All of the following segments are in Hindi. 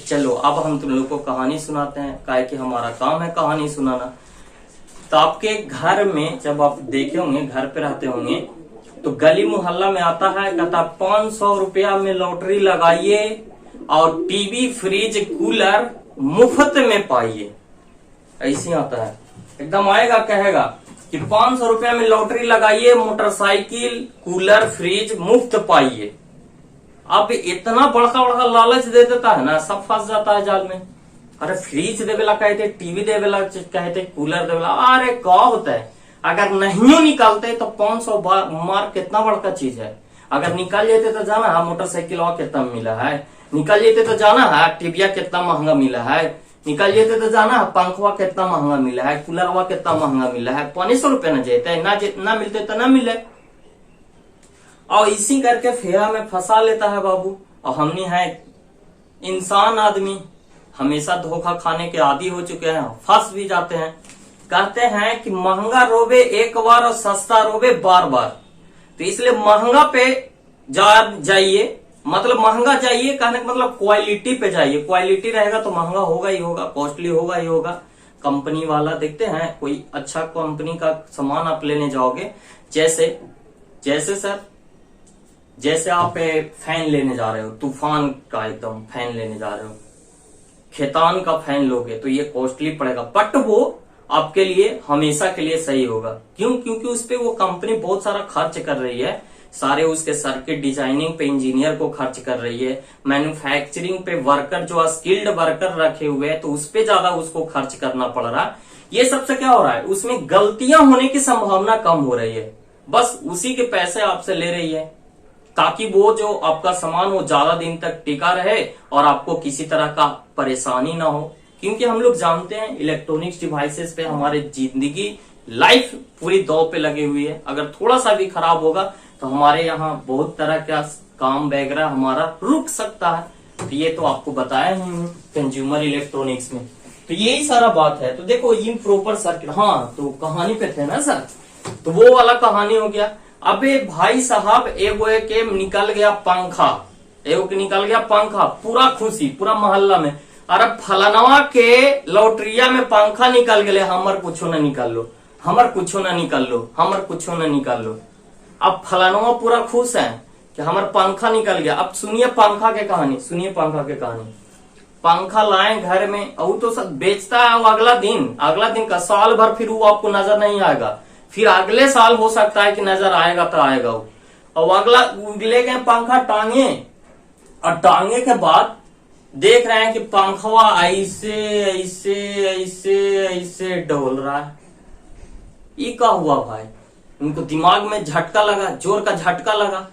चलो अब हम तुम लोग को कहानी सुनाते हैं, काहे कि हमारा काम है कहानी सुनाना। तो आपके घर में जब आप देखे होंगे, घर पे रहते होंगे, तो गली मोहल्ला में आता है, कहता 500 रुपया में लॉटरी लगाइए और टीवी फ्रिज कूलर मुफ्त में पाइए। ऐसे आता है, एकदम आएगा, कहेगा कि 500 रुपया में लॉटरी लगाइए, मोटरसाइकिल कूलर फ्रिज मुफ्त पाइए। अब इतना बड़का बड़का लालच दे देता है ना, सब फंस जाता है जाल में। अरे फ्रिज देवेला कहते, टीवी देवेला कहते, कूलर देवेला, अरे क्या होता है? अगर नहीं निकालते तो 500 मार्क कितना बड़का चीज है। अगर निकाल लेते तो जाना है मोटरसाइकिल कितना मिला है, निकाल लेते तो जाना है टीविया कितना महंगा मिला है, निकाल लेते तो जाना है पंखवा कितना महंगा मिला है, कूलरवा कितना महंगा मिला है। 500 रुपया न जेते, ना मिलते तो ना मिले। और इसी करके फेरा में फंसा लेता है बाबू। और हमने है इंसान आदमी, हमेशा धोखा खाने के आदी हो चुके हैं, फंस भी जाते हैं। कहते हैं कि महंगा रोवे एक बार और सस्ता रोवे बार बार। तो इसलिए महंगा पे जाइए, मतलब महंगा जाइए, कहने का मतलब क्वालिटी पे जाइए। क्वालिटी रहेगा तो महंगा होगा ही होगा, कॉस्टली होगा ही होगा। कंपनी वाला देखते हैं, कोई अच्छा कंपनी का सामान आप लेने जाओगे, जैसे सर, जैसे आप फैन लेने जा रहे हो, तूफान का एकदम फैन लेने जा रहे हो, खेतान का फैन लोगे तो ये कॉस्टली पड़ेगा, बट वो आपके लिए हमेशा के लिए सही होगा। क्यों? क्योंकि उस पे वो कंपनी बहुत सारा खर्च कर रही है, सारे उसके सर्किट डिजाइनिंग पे इंजीनियर को खर्च कर रही है, मैन्युफैक्चरिंग पे वर्कर जो स्किल्ड वर्कर रखे हुए हैं तो उस पे ज्यादा उसको खर्च करना पड़ रहा है। ये सबसे क्या हो रहा है, उसमें गलतियां होने की संभावना कम हो रही है, बस उसी के पैसे आपसे ले रही है, ताकि वो जो आपका सामान वो ज्यादा दिन तक टिका रहे और आपको किसी तरह का परेशानी ना हो। क्योंकि हम लोग जानते हैं इलेक्ट्रॉनिक्स डिवाइसेस पे हमारी जिंदगी लाइफ पूरी दौड़ पे लगी हुई है। अगर थोड़ा सा भी खराब होगा तो हमारे यहाँ बहुत तरह का काम वगैरह हमारा रुक सकता है। तो ये तो आपको बताया ही कंज्यूमर इलेक्ट्रॉनिक्स में, तो यही सारा बात है। तो देखो इन प्रॉपर सर्किट, हाँ तो कहानी पे थे ना सर, तो वो वाला कहानी हो गया। अबे भाई साहब, एगो के निकल गया पंखा, निकल गया पंखा, पूरा खुशी पूरा मोहल्ला में। अरे फलानवा के लॉटरिया में पंखा निकल गए, हमर कुछो न निकाल लो, हमर कुछो न निकाल लो, हमर कुछो न निकाल लो। अब फलानवा पूरा खुश है कि हमार पंखा निकल गया। अब सुनिए पंखा के कहानी, सुनिए पंखा के कहानी। पंखा लाए घर में, और तो सब बेचता है वो अगला दिन का, साल भर फिर वो आपको नजर नहीं आएगा, फिर अगले साल हो सकता है कि नजर आएगा तो आएगा वो। और अगला ले गए पंखा टांगे, और टांगे के बाद देख रहे हैं कि पंखवा ऐसे ऐसे ऐसे ऐसे डोल रहा है। ये क्या हुआ भाई? उनको दिमाग में झटका लगा, जोर का झटका लगा।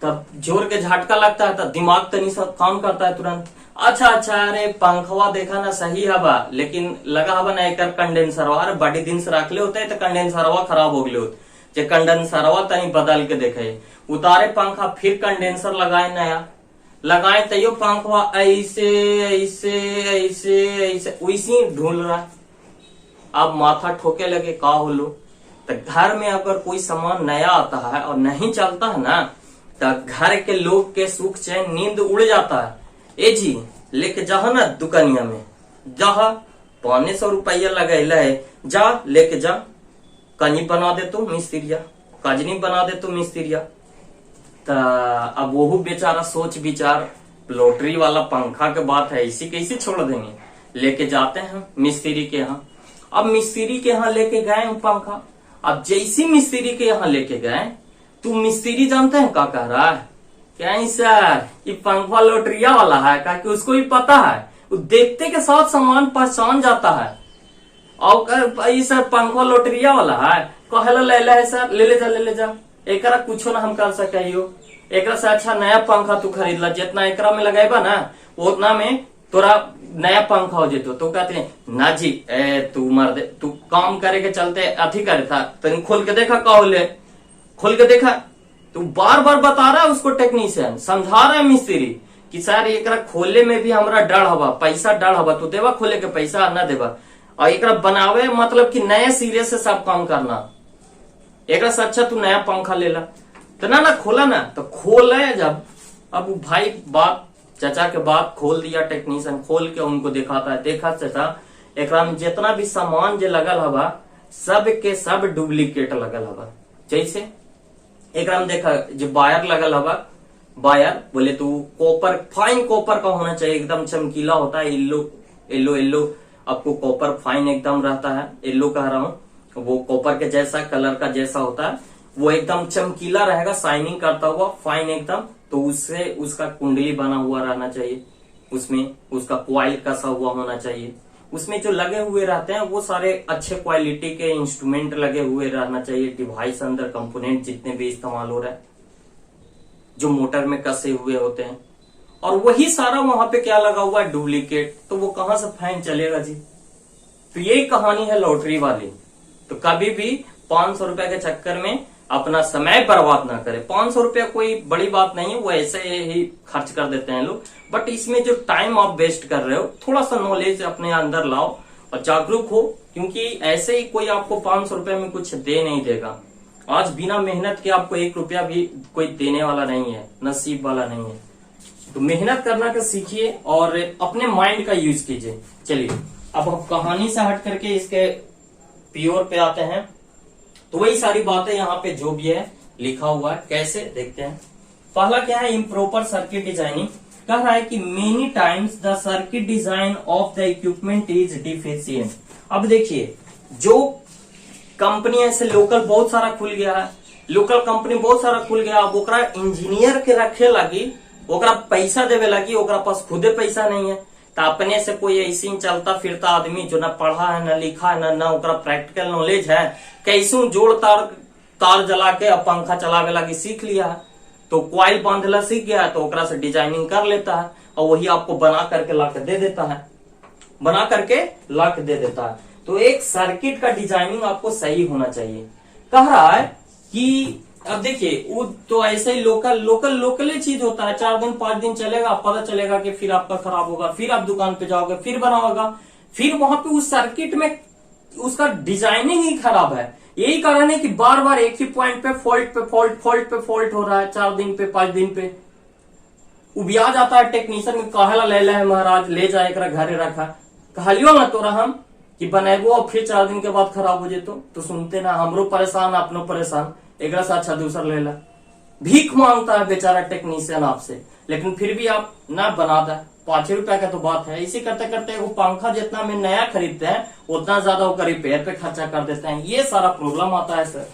तब जोर के झटका लगता है तब दिमाग तनी सा काम करता है तुरंत। अच्छा, अरे पंखवा देखा ना सही हवा, लेकिन लगा हवा ना एक कंडेंसरवा, अरे बड़ी दिन से रखले होते है तो कंडेंसरवा खराब हो गए होते, जे कंडेंसरवा तनी बदल के देखे। उतारे पंखा, फिर कंडेंसर लगाए नया, लगाए तैयो पंखवा ऐसे ऐसे ऐसे ऐसे वैसे ढूल रहा है। अब माथा ठोके लगे, का होलो। तो घर में अगर कोई सामान नया आता है और नहीं चलता है ना, तो घर के लोग के सुख चैन नींद उड़ जाता है। ए जी लेके जा ना दुकानिया में, जा 500 रुपया लगेला है, जा लेके जा, कनी बना दे तो मिस्त्रिया, कजनी बना दे तो मिस्त्रिया। अब वो बेचारा सोच विचार, लॉटरी वाला पंखा के बात है, इसी कैसे छोड़ देंगे। लेके जाते हैं मिस्त्री के यहाँ। अब मिस्त्री के यहाँ लेके गए पंखा। अब जैसी मिस्त्री के यहाँ लेके गए, तू मिस्त्री जानते हैं क्या कह रहा है? क्या सर ये पंखा लॉटरिया वाला है, क्या कि उसको भी पता है, वो देखते के साथ सामान पहचान जाता है। और सर पंखा लॉटरिया वाला है, कहला ले है सर, ले जा, एकरा कुछो ना हम कर सकियो, एकरा से अच्छा नया पंखा तू खरीद ला, जितना एकरा में लगाएबा ना उतना में तोरा नया पंखा हो जेतो। तो कहते हैं ना जी तू मर दे, तू काम करे के चलते अथी करे था, तनी खोल के देखा का होले, खोल के देखा। तो बार बार बता रहा है उसको, टेक्नीशियन समझा रहा है मिस्त्री कि सर एकरा खोले में भी हमरा डर हवा, पैसा डर हवा, तू देवा खोले के पैसा ना देवा, और एकरा बनावे मतलब कि नए सिरे से सब काम करना, एक अच्छा तू नया पंखा ले ला। तो ना खोला ना, तो खोले जब, अब भाई बात चचा के बाद खोल दिया, टेक्नीशियन खोल के उनको दिखाता है, देखा चाचा एकरा में जितना भी सामान जो लगल हवा सब के सब डुप्लीकेट लगल हवा। जैसे एकरा में देखा जो वायर लगल हवा, वायर बोले तो कॉपर, फाइन कॉपर का होना चाहिए, एकदम चमकीला होता है, येलो येलो येलो आपको कॉपर फाइन एकदम रहता है, येलो कह रहा हूं, वो कॉपर के जैसा कलर का जैसा होता है, वो एकदम चमकीला रहेगा, शाइनिंग करता हुआ फाइन एकदम। तो उससे उसका कुंडली बना हुआ रहना चाहिए, उसमें उसका कॉइल कसा हुआ होना चाहिए, उसमें जो लगे हुए रहते हैं वो सारे अच्छे क्वालिटी के इंस्ट्रूमेंट लगे हुए रहना चाहिए, डिवाइस अंदर कंपोनेंट जितने भी इस्तेमाल हो रहा है जो मोटर में कसे हुए होते हैं, और वही सारा वहां पे क्या लगा हुआ है, डुप्लीकेट। तो वो कहां से फाइन चलेगा जी। तो यही कहानी है लॉटरी वाली। तो कभी भी 500 रुपए के चक्कर में अपना समय बर्बाद ना करें। 500 रुपया कोई बड़ी बात नहीं है, वो ऐसे ही खर्च कर देते हैं लोग, बट इसमें जो टाइम आप वेस्ट कर रहे हो, थोड़ा सा नॉलेज अपने अंदर लाओ और जागरूक हो, क्योंकि ऐसे ही कोई आपको 500 रुपए में कुछ दे नहीं देगा। आज बिना मेहनत के आपको 1 रुपया भी कोई देने वाला नहीं है, नसीब वाला नहीं है। तो मेहनत करना का सीखिए और अपने माइंड का यूज कीजिए। चलिए अब हम कहानी से हट करके इसके प्योर पे आते हैं। तो वही सारी बातें यहाँ पे जो भी है लिखा हुआ है, कैसे देखते हैं। पहला क्या है, इम्प्रॉपर सर्किट डिजाइनिंग। कह रहा है कि many times the circuit design of the equipment is deficient. अब देखिए जो कंपनी ऐसे लोकल बहुत सारा खुल गया है, लोकल कंपनी बहुत सारा खुल गया, अब ओकरा इंजीनियर के रखे लगी, ओकरा पैसा देवे लगी, ओकरा पास खुदे पैसा नहीं है, तो अपने से कोई ऐसी चलता फिरता आदमी जो ना पढ़ा है ना लिखा है ना ओकरा प्रैक्टिकल नॉलेज है, कैसू जोड़ तार जला के अब पंखा चलावे लगी सीख लिया है, तो क्वाइल बांधला सीख गया है, तो ओकरा से डिजाइनिंग कर लेता है और वही आपको बना करके ला के दे देता है, बना करके ला के दे देता है। तो एक सर्किट का डिजाइनिंग आपको सही होना चाहिए। कह रहा है कि अब देखिए वो तो ऐसे ही लोकल ही चीज होता है, 4 दिन 5 दिन चलेगा, पता चलेगा कि फिर आपका खराब होगा, फिर आप दुकान पे जाओगे, फिर बनाओगा, फिर वहां पे उस सर्किट में उसका डिजाइनिंग ही खराब है। यही कारण है कि बार बार एक ही पॉइंट पे फॉल्ट हो रहा है, 4 दिन पे 5 दिन पे उबिया जाता है टेक्नीशियन में, कहला ले है महाराज, ले जाए एक घरे रखा, कहलियो ना तोरा हम कि बनेबो और फिर 4 दिन के बाद खराब हो जेतो, तो सुनते ना, हमरो परेशान अपनो परेशान, एक से अच्छा दूसरा ले ला। भीख मांगता है बेचारा टेक्नीशियन आपसे, लेकिन फिर भी आप ना बना दे। 5 रुपया का तो बात है। इसी करते करते वो पंखा जितना में नया खरीदते हैं उतना ज्यादा वो रिपेयर पे खर्चा कर देते हैं। ये सारा प्रॉब्लम आता है सर।